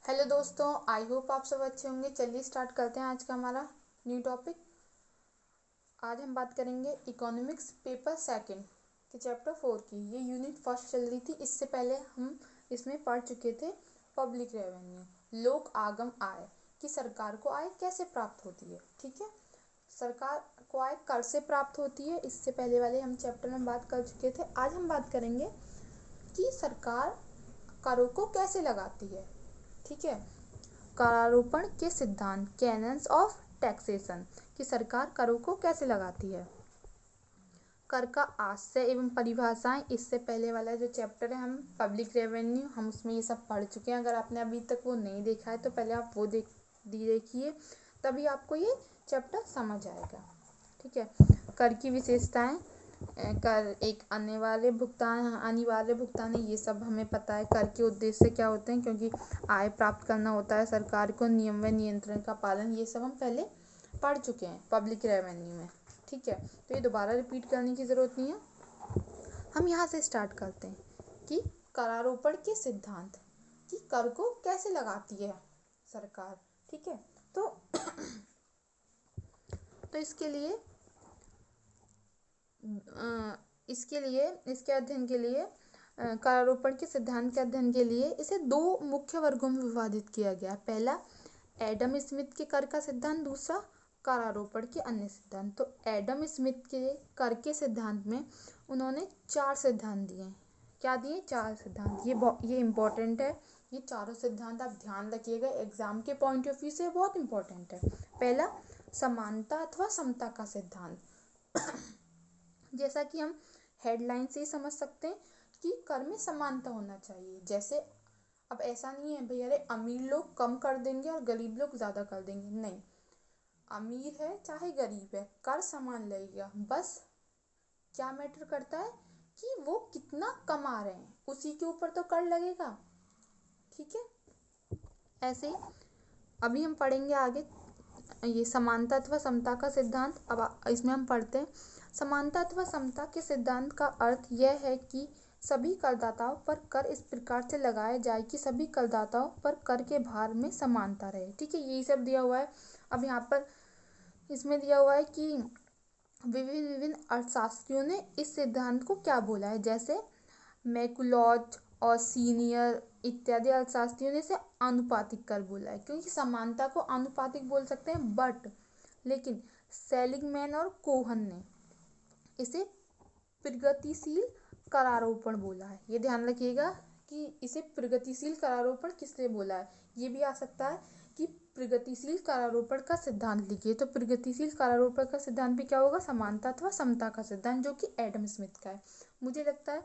Hello दोस्तों, I hope आप सब अच्छे होंगे। चलिए स्टार्ट करते हैं आज का हमारा न्यू टॉपिक। आज हम बात करेंगे इकोनॉमिक्स पेपर सेकंड के चैप्टर 4 की। ये यूनिट फर्स्ट चल रही थी, इससे पहले हम इसमें पढ़ चुके थे पब्लिक रेवेन्यू, लोक आगम आय, कि सरकार को आय कैसे प्राप्त होती है। ठीक है, सरकार को आय कर से प्राप्त होती है। इससे पहले वाले हम चैप्टर में बात कर चुके थे। आज हम बात करेंगे कि सरकार करों को कैसे लगाती है। ठीक है, करारोपण के सिद्धांत, कैनन्स ऑफ टैक्सेशन, कि सरकार करों को कैसे लगाती है। कर का आशय एवं परिभाषाएं, इससे पहले वाला जो चैप्टर है हम पब्लिक रेवेन्यू, हम उसमें ये सब पढ़ चुके हैं। अगर आपने अभी तक वो नहीं देखा है तो पहले आप वो देखिए, तभी आपको ये चैप्टर समझ आएगा। ठीक है, कर की विशेषताएं, कर एक अनिवार्य भुगतान है, ये सब हमें पता है। कर के उद्देश्य क्या होते हैं, क्योंकि आय प्राप्त करना होता है सरकार को, नियम व नियंत्रण का पालन, ये सब हम पहले पढ़ चुके हैं पब्लिक रेवेन्यू में। ठीक है, तो ये दोबारा रिपीट करने की ज़रूरत नहीं है। हम यहाँ से स्टार्ट करते हैं कि करारोपण के सिद्धांत, कि कर को कैसे लगाती है सरकार। ठीक है, तो इसके अध्ययन के लिए करारोपण के सिद्धांत के अध्ययन के लिए इसे दो मुख्य वर्गों में विभाजित किया गया। पहला एडम स्मिथ के कर का सिद्धांत, दूसरा करारोपण के अन्य सिद्धांत। तो एडम स्मिथ के कर के सिद्धांत में उन्होंने 4 सिद्धांत दिए। क्या दिए? 4 सिद्धांत। ये इम्पोर्टेंट है, ये चारों सिद्धांत आप ध्यान रखिएगा, एग्जाम के पॉइंट ऑफ व्यू से बहुत इंपॉर्टेंट है। पहला समानता अथवा समता का सिद्धांत। जैसा कि हम हेडलाइन से ही समझ सकते हैं कि कर में समानता होना चाहिए। जैसे अब ऐसा नहीं है भाई, अरे अमीर लोग कम कर देंगे और गरीब लोग ज़्यादा कर देंगे, नहीं। अमीर है चाहे गरीब है, कर समान लगेगा। बस क्या मैटर करता है कि वो कितना कमा रहे हैं, उसी के ऊपर तो कर लगेगा। ठीक है, ऐसे ही अभी हम पढ़ेंगे आगे ये समानता अथवा समता का सिद्धांत। अब इसमें हम पढ़ते हैं समानता अथवा समता के सिद्धांत का अर्थ यह है कि सभी करदाताओं पर कर इस प्रकार से लगाया जाए कि सभी करदाताओं पर कर के भार में समानता रहे। ठीक है, यही सब दिया हुआ है। अब यहाँ पर इसमें दिया हुआ है कि विभिन्न अर्थशास्त्रियों ने इस सिद्धांत को क्या बोला है। जैसे मैकुलॉज और सीनियर इत्यादि अर्थशास्त्रियों ने इसे आनुपातिक कर बोला है, क्योंकि समानता को आनुपातिक बोल सकते हैं। बट लेकिन सेलिगमैन और कोहन ने इसे प्रगतिशील करारोपण बोला है। ये ध्यान रखिएगा कि इसे प्रगतिशील करारोपण किसने बोला है। ये भी आ सकता है कि प्रगतिशील करारोपण का सिद्धांत लिखिए, तो प्रगतिशील करारोपण का सिद्धांत भी क्या होगा? समानता अथवा समता का सिद्धांत, जो कि एडम स्मिथ का है। मुझे लगता है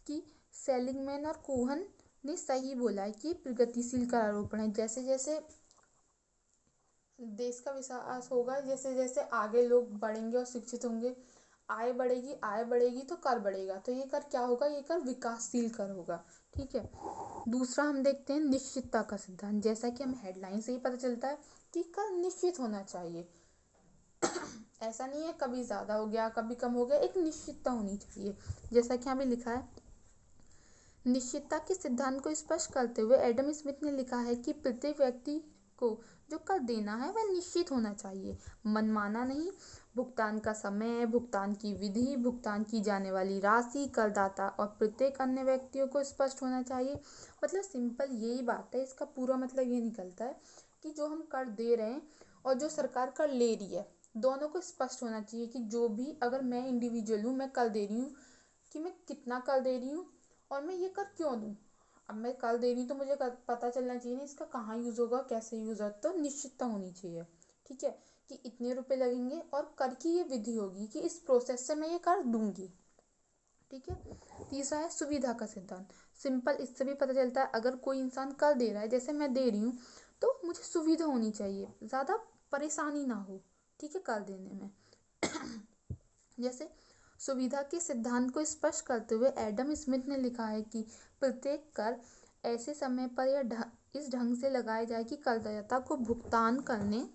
कि सेलिगमैन और कोहन ने सही बोला है कि प्रगतिशील करारोपण है। जैसे जैसे देश का विकास होगा, जैसे जैसे आगे लोग बढ़ेंगे और शिक्षित होंगे, आय बढ़ेगी तो कर बढ़ेगा। तो ये कर क्या होगा? ये कर विकासशील कर होगा। ठीक है, दूसरा हम देखते हैं निश्चितता का सिद्धांत। जैसा कि हम हेडलाइन से ही पता चलता है कि कर निश्चित होना चाहिए। ऐसा नहीं है कभी ज़्यादा हो गया कभी कम हो गया, एक निश्चितता होनी चाहिए। जैसा कि यहाँ पे लिखा है, निश्चितता के सिद्धांत को स्पष्ट करते हुए एडम स्मिथ ने लिखा है कि प्रत्येक व्यक्ति को जो कर देना है वह निश्चित होना चाहिए, मनमाना नहीं। भुगतान का समय, भुगतान की विधि, भुगतान की जाने वाली राशि, करदाता और प्रत्येक अन्य व्यक्तियों को स्पष्ट होना चाहिए। मतलब सिंपल यही बात है। इसका पूरा मतलब ये निकलता है कि जो हम कर दे रहे हैं और जो सरकार कर ले रही है, दोनों को स्पष्ट होना चाहिए कि जो भी, अगर मैं इंडिविजुअल हूँ, मैं कर दे रही हूँ, कि मैं कितना कर दे रही हूँ और मैं ये कर क्यों दूँ। अब मैं कर दे रही हूँ तो मुझे पता चलना चाहिए ना इसका कहाँ यूज़ होगा, कैसे यूज़ होगा। तो निश्चितता होनी चाहिए। ठीक है, कि इतने रुपए लगेंगे और कर की ये विधि होगी कि इस प्रोसेस से मैं ये कर दूंगी। ठीक है, तीसरा है सुविधा का सिद्धांत। सिंपल, इससे भी पता चलता है अगर कोई इंसान कर दे रहा है, जैसे मैं दे रही हूँ, तो मुझे सुविधा होनी चाहिए, ज़्यादा परेशानी ना हो। ठीक है, कर देने में। जैसे सुविधा के सिद्धांत को स्पष्ट करते हुए एडम स्मिथ ने लिखा है कि प्रत्येक कर ऐसे समय पर या इस ढंग से लगाया जाए कि करदाता को भुगतान करने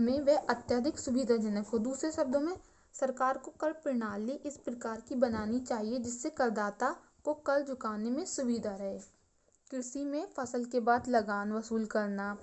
में वह अत्यधिक सुविधाजनक हो। दूसरे शब्दों में, सरकार को कर प्रणाली इस प्रकार की बनानी चाहिए जिससे करदाता को कर चुकाने में सुविधा रहे। कृषि में फसल के बाद लगान वसूल करना,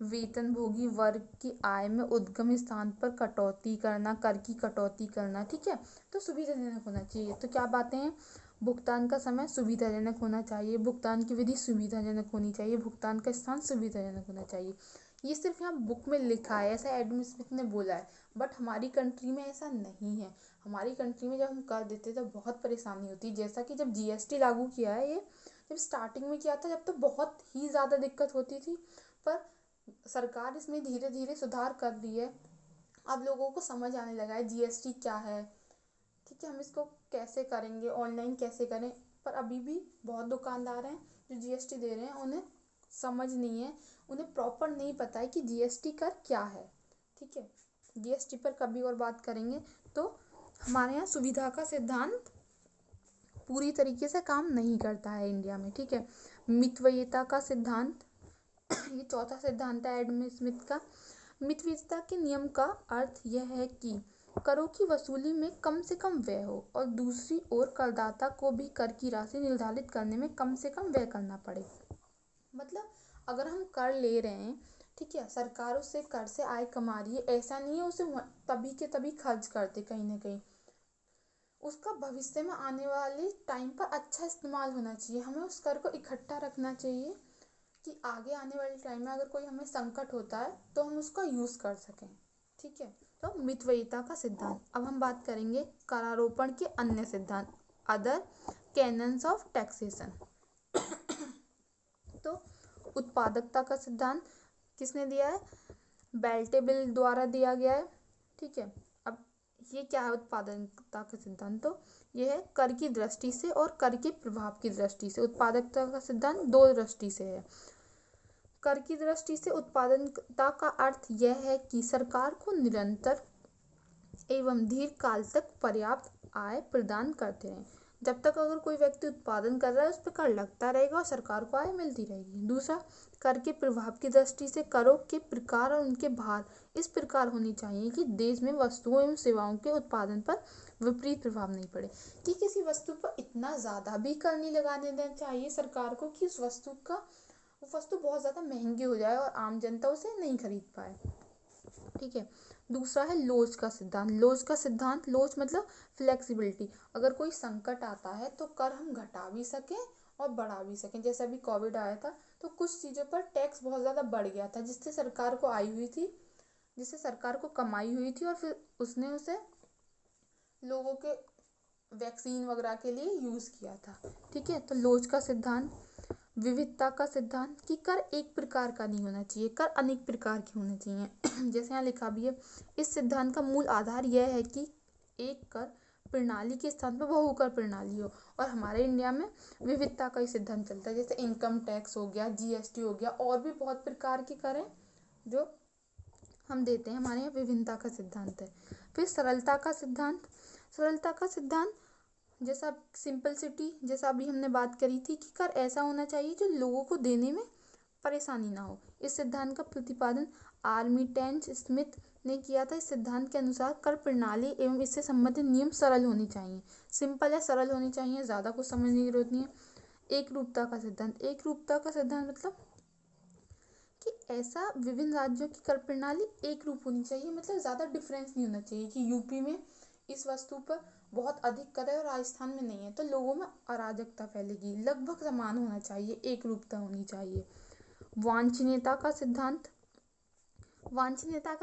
वेतनभोगी वर्ग की आय में उद्गम स्थान पर कटौती करना, कर की कटौती करना, ठीक है। तो सुविधाजनक होना चाहिए। तो क्या बातें हैं, भुगतान का समय सुविधाजनक होना चाहिए, भुगतान की विधि सुविधाजनक होनी चाहिए, भुगतान का स्थान सुविधाजनक होना चाहिए। ये सिर्फ यहाँ बुक में लिखा है, ऐसा एडम स्मिथ ने बोला है, बट हमारी कंट्री में ऐसा नहीं है। हमारी कंट्री में जब हम कर देते तो बहुत परेशानी होती है। जैसा कि जब जीएसटी लागू किया है, ये जब स्टार्टिंग में किया था जब तो बहुत ही ज़्यादा दिक्कत होती थी, पर सरकार इसमें धीरे धीरे सुधार कर रही है। अब लोगों को समझ आने लगा है जीएसटी क्या है, ठीक है, हम इसको कैसे करेंगे, ऑनलाइन कैसे करें। पर अभी भी बहुत दुकानदार हैं जो जीएसटी दे रहे हैं, उन्हें समझ नहीं है, उन्हें प्रॉपर नहीं पता है कि जीएसटी कर क्या है, ठीक है। जीएसटी पर कभी और बात करेंगे। तो हमारे यहाँ सुविधा का सिद्धांत पूरी तरीके से काम नहीं करता है इंडिया में, ठीक है। मितव्ययिता का सिद्धांत, ये चौथा सिद्धांत है एडम स्मिथ का। मितव्ययिता के नियम का अर्थ यह है कि करों की वसूली में कम से कम व्यय हो और दूसरी ओर करदाता को भी कर की राशि निर्धारित करने में कम से कम व्यय करना पड़े। मतलब अगर हम कर ले रहे हैं, ठीक है, सरकार उससे कर से आय कमा रही है, ऐसा नहीं है उसे तभी के तभी खर्च करते, कहीं ना कहीं उसका भविष्य में आने वाले टाइम पर अच्छा इस्तेमाल होना चाहिए। हमें उस कर को इकट्ठा रखना चाहिए कि आगे आने वाले टाइम में अगर कोई हमें संकट होता है तो हम उसका यूज़ कर सकें, ठीक है। तो मितव्ययिता का सिद्धांत। अब हम बात करेंगे करारोपण के अन्य सिद्धांत, अदर कैनन्स ऑफ टैक्सेशन। तो उत्पादकता का सिद्धांत किसने दिया है, बेल्टेबिल द्वारा दिया गया है, ठीक है। अब ये क्या है उत्पादकता का सिद्धांत, तो ये है कर की दृष्टि से और कर के प्रभाव की दृष्टि से। उत्पादकता का सिद्धांत दो दृष्टि से है। कर की दृष्टि से उत्पादकता का अर्थ यह है कि सरकार को निरंतर एवं दीर्घ काल तक पर्याप्त आय प्रदान करते रहें। जब तक अगर कोई व्यक्ति उत्पादन कर रहा है उस पर कर लगता रहेगा और सरकार को आय मिलती रहेगी। दूसरा, कर के प्रभाव की दृष्टि से करों के प्रकार और उनके भार इस प्रकार होनी चाहिए कि देश में वस्तुओं एवं सेवाओं के उत्पादन पर विपरीत प्रभाव नहीं पड़े। कि किसी वस्तु पर इतना ज़्यादा भी कर नहीं लगाने देना चाहिए सरकार को कि उस वस्तु बहुत ज़्यादा महंगी हो जाए और आम जनता उसे नहीं खरीद पाए, ठीक है। दूसरा है लोच का सिद्धांत। लोच मतलब फ्लेक्सिबिलिटी। अगर कोई संकट आता है तो कर हम घटा भी सकें और बढ़ा भी सकें। जैसे अभी कोविड आया था तो कुछ चीज़ों पर टैक्स बहुत ज़्यादा बढ़ गया था, जिससे सरकार को कमाई हुई थी और फिर उसने उसे लोगों के वैक्सीन वगैरह के लिए यूज़ किया था, ठीक है। तो लोच का सिद्धांत। विविधता का सिद्धांत कि कर एक प्रकार का नहीं होना चाहिए, कर अनेक प्रकार के होने चाहिए। जैसे यहाँ लिखा भी है, इस सिद्धांत का मूल आधार यह है कि एक कर प्रणाली के स्थान पर बहुकर प्रणाली हो। और हमारे इंडिया में विविधता का ही सिद्धांत चलता है। जैसे इनकम टैक्स हो गया, जीएसटी हो गया, और भी बहुत प्रकार के कर हैं जो हम देते हैं। हमारे यहाँ विभिन्नता का सिद्धांत है। फिर सरलता का सिद्धांत जैसा सिंपलिसिटी, जैसा अभी हमने बात करी थी कि कर ऐसा होना चाहिए जो लोगों को देने में परेशानी ना हो। इस सिद्धांत का प्रतिपादन आर्मिटेज स्मिथ ने किया था। इस सिद्धांत के अनुसार कर प्रणाली एवं इससे संबंधित नियम सरल होने चाहिए। सिंपल है, सरल होनी चाहिए, ज़्यादा कुछ समझने की जरूरत नहीं है। एक रूपता का सिद्धांत मतलब कि ऐसा विभिन्न राज्यों की कर प्रणाली एक रूप होनी चाहिए, मतलब ज़्यादा डिफरेंस नहीं होना चाहिए कि यूपी में इस वस्तु पर बहुत अधिक कर है और राजस्थान में नहीं है तो लोगों में अराजकता फैलेगी। लगभग समान होना चाहिए, एक रूपता होनी चाहिए। वांछनीयता का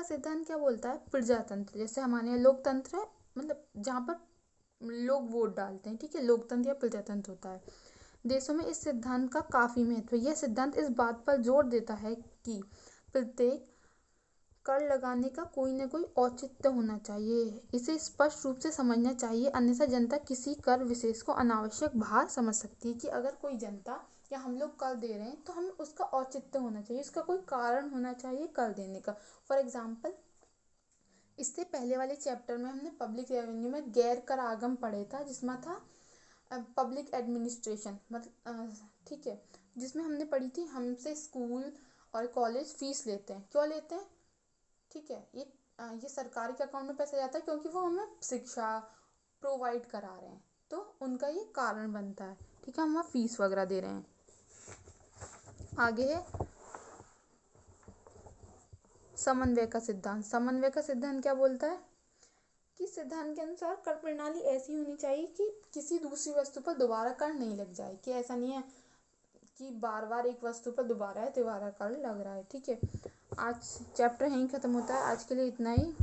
सिद्धांत क्या बोलता है, प्रजातंत्र। जैसे हमारे यहाँ लोकतंत्र है, मतलब जहाँ पर लोग वोट डालते हैं, ठीक है, लोकतंत्र या प्रजातंत्र होता है। देशों में इस सिद्धांत का काफ़ी महत्व है। यह सिद्धांत इस बात पर जोर देता है कि प्रत्येक कर लगाने का कोई न कोई औचित्य होना चाहिए। इसे स्पष्ट रूप से समझना चाहिए, अन्यथा जनता किसी कर विशेष को अनावश्यक भार समझ सकती है। कि अगर कोई जनता या हम लोग कर दे रहे हैं तो हमें उसका औचित्य होना चाहिए, उसका कोई कारण होना चाहिए कर देने का। फॉर एग्जाम्पल, इससे पहले वाले चैप्टर में हमने पब्लिक रेवेन्यू में गैर कर आगम पढ़े था, जिसमें था पब्लिक एडमिनिस्ट्रेशन, मतलब ठीक है, जिसमें हमने पढ़ी थी हमसे स्कूल और कॉलेज फीस लेते हैं। क्यों लेते हैं, ठीक है, ये सरकार के अकाउंट में पैसा जाता है क्योंकि वो हमें शिक्षा प्रोवाइड करा रहे हैं, तो उनका ये कारण बनता है, ठीक है, हम वहाँ फीस वगैरह दे रहे हैं। आगे है समन्वय का सिद्धांत। समन्वय का सिद्धांत क्या बोलता है कि सिद्धांत के अनुसार कर प्रणाली ऐसी होनी चाहिए कि किसी दूसरी वस्तु पर दोबारा कर नहीं लग जाए, कि ऐसा नहीं है कि बार बार एक वस्तु पर दोबारा कर लग रहा है। ठीक है, आज चैप्टर यहीं ख़त्म होता है। आज के लिए इतना ही।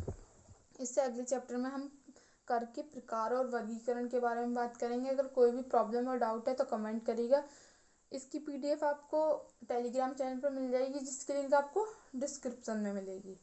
इससे अगले चैप्टर में हम कर के प्रकार और वर्गीकरण के बारे में बात करेंगे। अगर कोई भी प्रॉब्लम और डाउट है तो कमेंट करिएगा। इसकी PDF आपको टेलीग्राम चैनल पर मिल जाएगी, जिसकी लिंक आपको डिस्क्रिप्शन में मिलेगी।